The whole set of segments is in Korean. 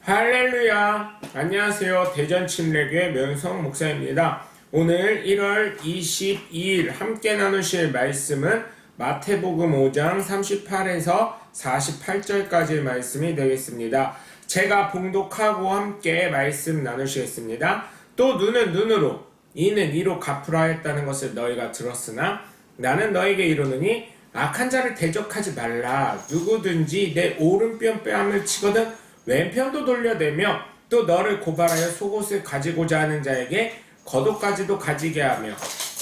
할렐루야! 안녕하세요. 대전침례교회 명성 목사입니다. 오늘 1월 22일 함께 나누실 말씀은 마태복음 5장 38에서 48절까지의 말씀이 되겠습니다. 제가 봉독하고 함께 말씀 나누시겠습니다. 또 눈은 눈으로 이는 이로 갚으라 했다는 것을 너희가 들었으나 나는 너에게 이르노니 악한 자를 대적하지 말라. 누구든지 내 오른편 뺨을 치거든 왼편도 돌려대며 또 너를 고발하여 속옷을 가지고자 하는 자에게 겉옷까지도 가지게 하며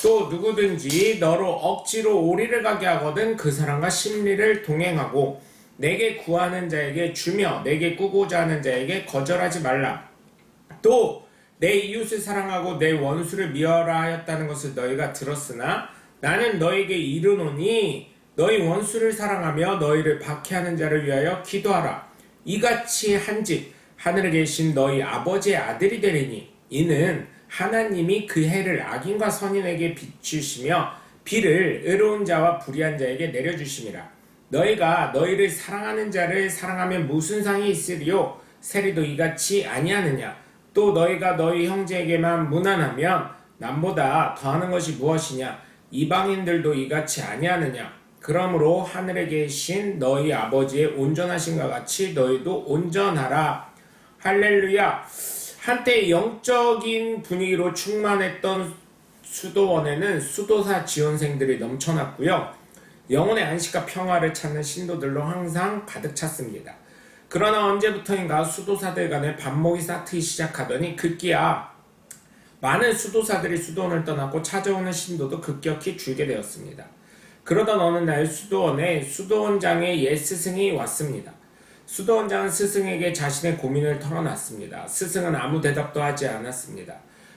또 누구든지 너로 억지로 오리를 가게 하거든 그 사람과 심리를 동행하고 내게 구하는 자에게 주며 내게 꾸고자 하는 자에게 거절하지 말라. 또 내 이웃을 사랑하고 내 원수를 미워라 하였다는 것을 너희가 들었으나 나는 너에게 이르노니 너희 원수를 사랑하며 너희를 박해하는 자를 위하여 기도하라. 이같이 한즉 하늘에 계신 너희 아버지의 아들이 되리니 이는 하나님이 그 해를 악인과 선인에게 비추시며 비를 의로운 자와 불의한 자에게 내려주심이라. 너희가 너희를 사랑하는 자를 사랑하면 무슨 상이 있으리요? 세리도 이같이 아니하느냐? 또 너희가 너희 형제에게만 무난하면 남보다 더하는 것이 무엇이냐? 이방인들도 이같이 아니하느냐? 그러므로 하늘에 계신 너희 아버지의 온전하신과 같이 너희도 온전하라. 할렐루야. 한때 영적인 분위기로 충만했던 수도원에는 수도사 지원생들이 넘쳐났고요. 영혼의 안식과 평화를 찾는 신도들로 항상 가득 찼습니다. 그러나 언제부터인가 수도사들 간에 반목이 쌓이기 시작하더니 급기야 많은 수도사들이 수도원을 떠났고 찾아오는 신도도 급격히 줄게 되었습니다. 그러던 어느 날 수도원에 수도원장의 옛 스승이 왔습니다. 수도원장은 스승에게 자신의 고민을 털어놨습니다. 스승은 아무 대답도 하지 않았습니다.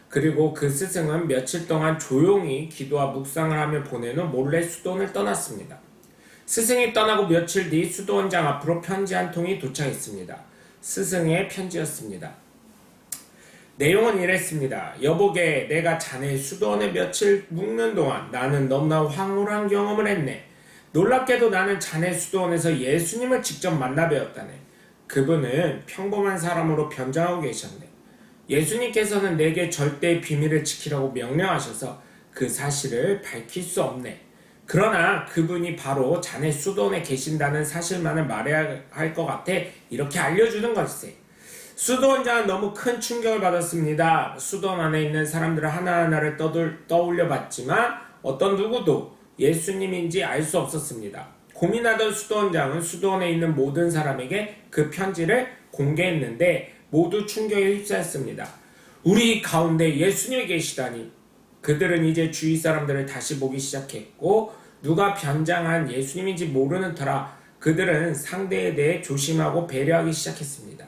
그리고 그 스승은 며칠 동안 조용히 기도와 묵상을 하며 보낸 후 몰래 수도원을 떠났습니다. 스승이 떠나고 며칠 뒤 수도원장 앞으로 편지 한 통이 도착했습니다. 스승의 편지였습니다. 내용은 이랬습니다. 여보게, 내가 자네 수도원에 며칠 묵는 동안 나는 너무나 황홀한 경험을 했네. 놀랍게도 나는 자네 수도원에서 예수님을 직접 만나 뵈었다네. 그분은 평범한 사람으로 변장하고 계셨네. 예수님께서는 내게 절대의 비밀을 지키라고 명령하셔서 그 사실을 밝힐 수 없네. 그러나 그분이 바로 자네 수도원에 계신다는 사실만을 말해야 할 것 같아 이렇게 알려주는 것이세. 수도원장은 너무 큰 충격을 받았습니다. 수도원 안에 있는 사람들을 하나하나를 떠올려 봤지만 어떤 누구도 예수님인지 알 수 없었습니다. 고민하던 수도원장은 수도원에 있는 모든 사람에게 그 편지를 공개했는데 모두 충격에 휩싸였습니다. 우리 가운데 예수님이 계시다니. 그들은 이제 주위 사람들을 다시 보기 시작했고 누가 변장한 예수님인지 모르는 터라 그들은 상대에 대해 조심하고 배려하기 시작했습니다.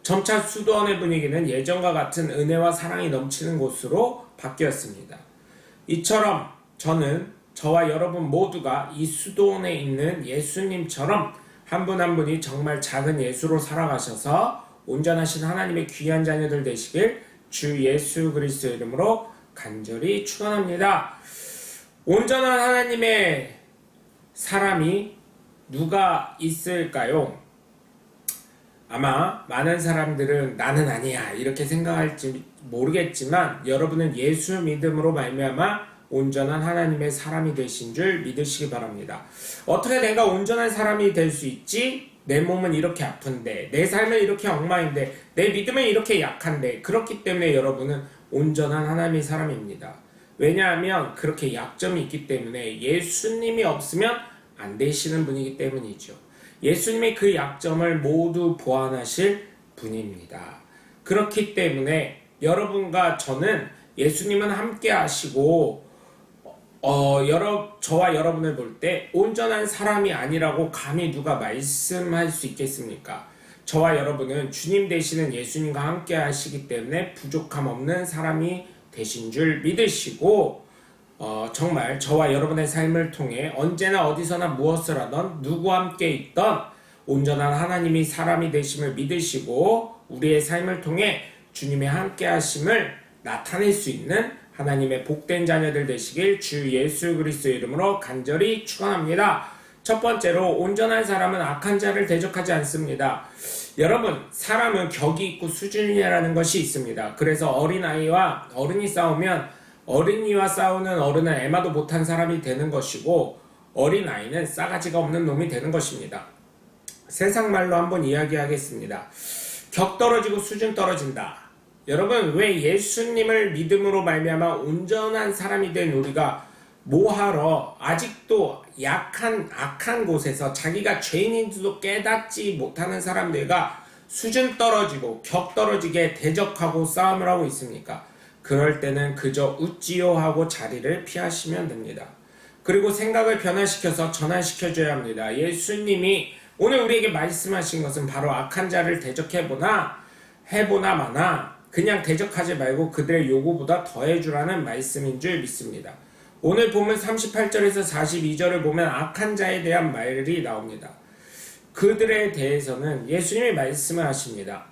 점차 수도원의 분위기는 예전과 같은 은혜와 사랑이 넘치는 곳으로 바뀌었습니다. 이처럼 저는 저와 여러분 모두가 이 수도원에 있는 예수님처럼 한 분 한 분이 정말 작은 예수로 살아가셔서 온전하신 하나님의 귀한 자녀들 되시길 주 예수 그리스도의 이름으로 간절히 축원합니다. 온전한 하나님의 사람이 누가 있을까요? 아마 많은 사람들은 나는 아니야 이렇게 생각할지 모르겠지만 여러분은 예수 믿음으로 말미암아 온전한 하나님의 사람이 되신 줄 믿으시기 바랍니다. 어떻게 내가 온전한 사람이 될 수 있지? 내 몸은 이렇게 아픈데, 내 삶은 이렇게 엉망인데, 내 믿음은 이렇게 약한데. 그렇기 때문에 여러분은 온전한 하나님의 사람입니다. 왜냐하면 그렇게 약점이 있기 때문에 예수님이 없으면 안 되시는 분이기 때문이죠. 예수님이 그 약점을 모두 보완하실 분입니다. 그렇기 때문에 여러분과 저는 예수님은 함께 하시고 저와 여러분을 볼 때 온전한 사람이 아니라고 감히 누가 말씀할 수 있겠습니까? 저와 여러분은 주님 되시는 예수님과 함께 하시기 때문에 부족함 없는 사람이 되신 줄 믿으시고 정말 저와 여러분의 삶을 통해 언제나 어디서나 무엇을 하던 누구와 함께 있던 온전한 하나님이 사람이 되심을 믿으시고 우리의 삶을 통해 주님의 함께 하심을 나타낼 수 있는 하나님의 복된 자녀들 되시길 주 예수 그리스도의 이름으로 간절히 축원합니다. 첫 번째로 온전한 사람은 악한 자를 대적하지 않습니다. 여러분, 사람은 격이 있고 수준이라는 것이 있습니다. 그래서 어린아이와 어른이 싸우면 어린이와 싸우는 어른은 애마도 못한 사람이 되는 것이고 어린아이는 싸가지가 없는 놈이 되는 것입니다. 세상 말로 한번 이야기하겠습니다. 격 떨어지고 수준 떨어진다. 여러분, 왜 예수님을 믿음으로 말미암아 온전한 사람이 된 우리가 뭐하러 아직도 약한 악한 곳에서 자기가 죄인인지도 깨닫지 못하는 사람들과 수준 떨어지고 격 떨어지게 대적하고 싸움을 하고 있습니까? 그럴 때는 그저 웃지요 하고 자리를 피하시면 됩니다. 그리고 생각을 변화시켜서 전환시켜줘야 합니다. 예수님이 오늘 우리에게 말씀하신 것은 바로 악한 자를 대적해보나 해보나 마나 그냥 대적하지 말고 그들의 요구보다 더해주라는 말씀인 줄 믿습니다. 오늘 보면 38절에서 42절을 보면 악한 자에 대한 말이 나옵니다. 그들에 대해서는 예수님이 말씀을 하십니다.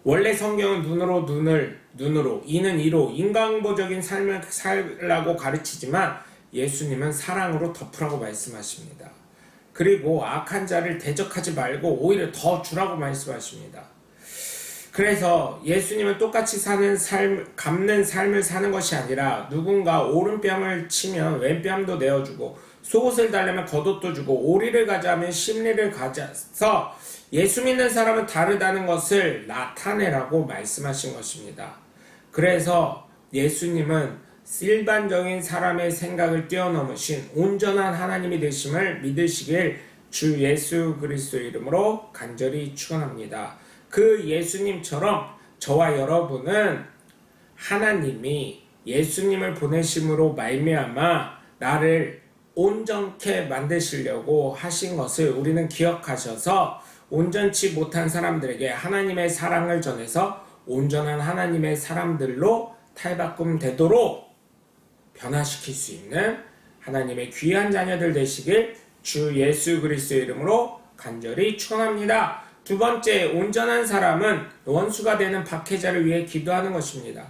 원래 성경은 눈으로 이는 이로 인간보적인 삶을 살라고 가르치지만 예수님은 사랑으로 덮으라고 말씀하십니다. 그리고 악한 자를 대적하지 말고 오히려 더 주라고 말씀하십니다. 그래서 예수님은 똑같이 갚는 삶을 사는 것이 아니라 누군가 오른뺨을 치면 왼뺨도 내어주고 속옷을 달라면 겉옷도 주고 오리를 가자면 심리를 가져서 예수 믿는 사람은 다르다는 것을 나타내라고 말씀하신 것입니다. 그래서 예수님은 일반적인 사람의 생각을 뛰어넘으신 온전한 하나님이 되심을 믿으시길 주 예수 그리스도 이름으로 간절히 축원합니다. 그 예수님처럼 저와 여러분은 하나님이 예수님을 보내심으로 말미암아 나를 온전케 만드시려고 하신 것을 우리는 기억하셔서 온전치 못한 사람들에게 하나님의 사랑을 전해서 온전한 하나님의 사람들로 탈바꿈 되도록 변화시킬 수 있는 하나님의 귀한 자녀들 되시길 주 예수 그리스도의 이름으로 간절히 축원합니다. 두 번째, 온전한 사람은 원수가 되는 박해자를 위해 기도하는 것입니다.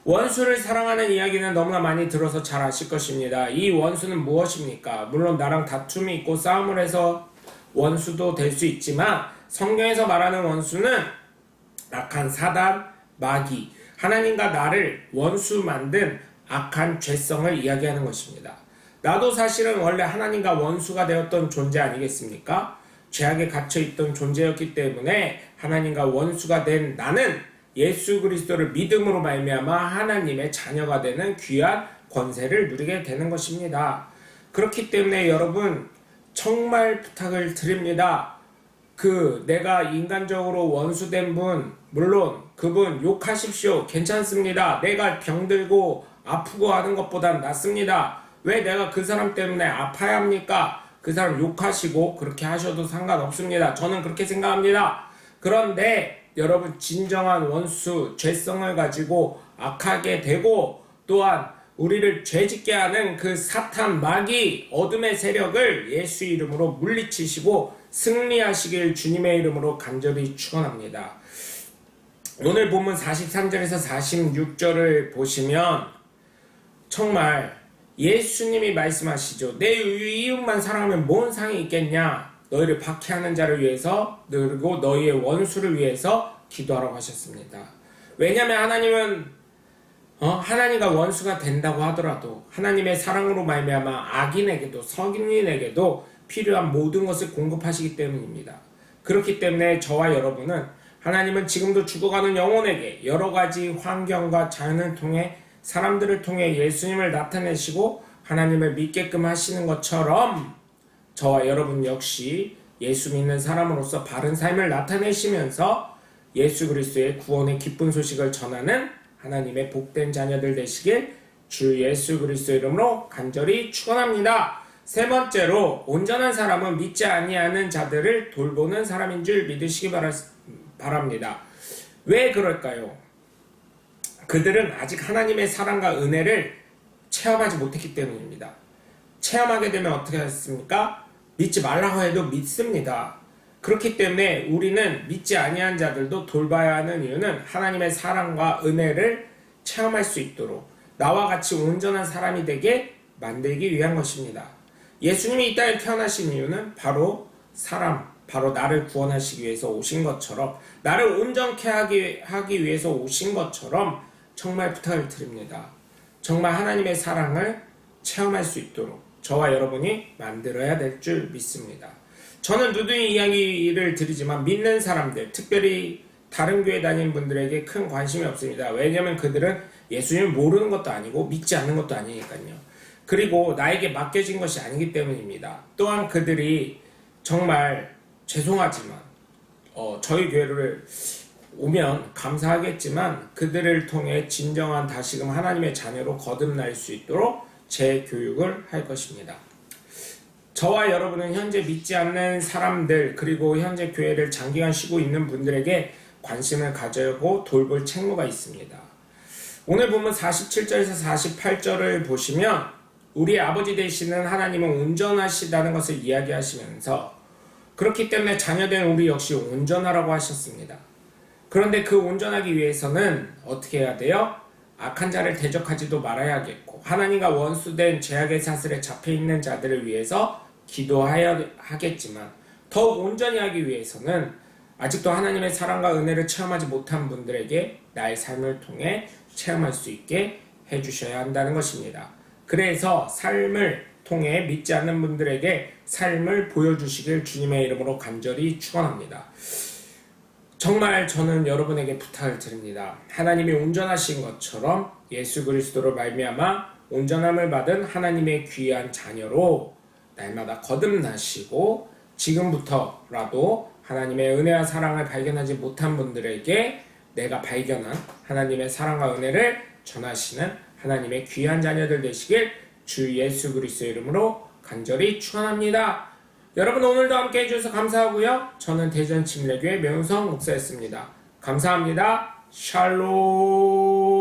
원수를 사랑하는 이야기는 너무나 많이 들어서 잘 아실 것입니다. 이 원수는 무엇입니까? 물론 나랑 다툼이 있고 싸움을 해서 원수도 될 수 있지만 성경에서 말하는 원수는 악한 사단, 마귀, 하나님과 나를 원수 만든 악한 죄성을 이야기하는 것입니다. 나도 사실은 원래 하나님과 원수가 되었던 존재 아니겠습니까? 죄악에 갇혀있던 존재였기 때문에 하나님과 원수가 된 나는 예수 그리스도를 믿음으로 말미암아 하나님의 자녀가 되는 귀한 권세를 누리게 되는 것입니다. 그렇기 때문에 여러분 정말 부탁을 드립니다. 내가 인간적으로 원수된 분, 물론 그분 욕하십시오. 괜찮습니다. 내가 병들고 아프고 하는 것보단 낫습니다. 왜 내가 그 사람 때문에 아파야 합니까? 그 사람 욕하시고 그렇게 하셔도 상관없습니다. 저는 그렇게 생각합니다. 그런데 여러분 진정한 원수, 죄성을 가지고 악하게 되고 또한 우리를 죄짓게 하는 그 사탄, 마귀, 어둠의 세력을 예수 이름으로 물리치시고 승리하시길 주님의 이름으로 간절히 축원합니다. 오늘 본문 43절에서 46절을 보시면 정말 예수님이 말씀하시죠. 내 이웃만 사랑하면 뭔 상이 있겠냐? 너희를 박해하는 자를 위해서 그리고 너희의 원수를 위해서 기도하라고 하셨습니다. 왜냐하면 하나님은 하나님과 원수가 된다고 하더라도 하나님의 사랑으로 말미암아 악인에게도 성인에게도 필요한 모든 것을 공급하시기 때문입니다. 그렇기 때문에 저와 여러분은 하나님은 지금도 죽어가는 영혼에게 여러 가지 환경과 자연을 통해 사람들을 통해 예수님을 나타내시고 하나님을 믿게끔 하시는 것처럼 저와 여러분 역시 예수 믿는 사람으로서 바른 삶을 나타내시면서 예수 그리스도의 구원의 기쁜 소식을 전하는 하나님의 복된 자녀들 되시길 주 예수 그리스도 이름으로 간절히 축원합니다. 세 번째로 온전한 사람은 믿지 아니하는 자들을 돌보는 사람인 줄 믿으시기 바랍니다. 왜 그럴까요? 그들은 아직 하나님의 사랑과 은혜를 체험하지 못했기 때문입니다. 체험하게 되면 어떻게 하겠습니까? 믿지 말라고 해도 믿습니다. 그렇기 때문에 우리는 믿지 아니한 자들도 돌봐야 하는 이유는 하나님의 사랑과 은혜를 체험할 수 있도록 나와 같이 온전한 사람이 되게 만들기 위한 것입니다. 예수님이 이 땅에 태어나신 이유는 바로 바로 나를 구원하시기 위해서 오신 것처럼, 나를 온전케 하기 위해서 오신 것처럼 정말 부탁을 드립니다. 정말 하나님의 사랑을 체험할 수 있도록 저와 여러분이 만들어야 될 줄 믿습니다. 저는 누누이 이야기를 드리지만 믿는 사람들, 특별히 다른 교회 다니는 분들에게 큰 관심이 없습니다. 왜냐하면 그들은 예수님을 모르는 것도 아니고 믿지 않는 것도 아니니까요. 그리고 나에게 맡겨진 것이 아니기 때문입니다. 또한 그들이 정말 죄송하지만 저희 교회를 오면 감사하겠지만 그들을 통해 진정한 다시금 하나님의 자녀로 거듭날 수 있도록 재교육을 할 것입니다. 저와 여러분은 현재 믿지 않는 사람들, 그리고 현재 교회를 장기간 쉬고 있는 분들에게 관심을 가지고 돌볼 책무가 있습니다. 오늘 본문 47절에서 48절을 보시면 우리 아버지 되시는 하나님은 온전하시다는 것을 이야기하시면서 그렇기 때문에 자녀된 우리 역시 온전하라고 하셨습니다. 그런데 그 온전하기 위해서는 어떻게 해야 돼요? 악한 자를 대적하지도 말아야겠고 하나님과 원수된 죄악의 사슬에 잡혀있는 자들을 위해서 기도해야 하겠지만 더욱 온전히 하기 위해서는 아직도 하나님의 사랑과 은혜를 체험하지 못한 분들에게 나의 삶을 통해 체험할 수 있게 해주셔야 한다는 것입니다. 그래서 삶을 통해 믿지 않는 분들에게 삶을 보여주시길 주님의 이름으로 간절히 축원합니다. 정말 저는 여러분에게 부탁을 드립니다. 하나님이 온전하신 것처럼 예수 그리스도로 말미암아 온전함을 받은 하나님의 귀한 자녀로 날마다 거듭나시고 지금부터라도 하나님의 은혜와 사랑을 발견하지 못한 분들에게 내가 발견한 하나님의 사랑과 은혜를 전하시는 하나님의 귀한 자녀들 되시길 주 예수 그리스도의 이름으로 간절히 축원합니다. 여러분 오늘도 함께 해주셔서 감사하고요. 저는 대전 침례교회 명성 목사였습니다. 감사합니다. 샬롬.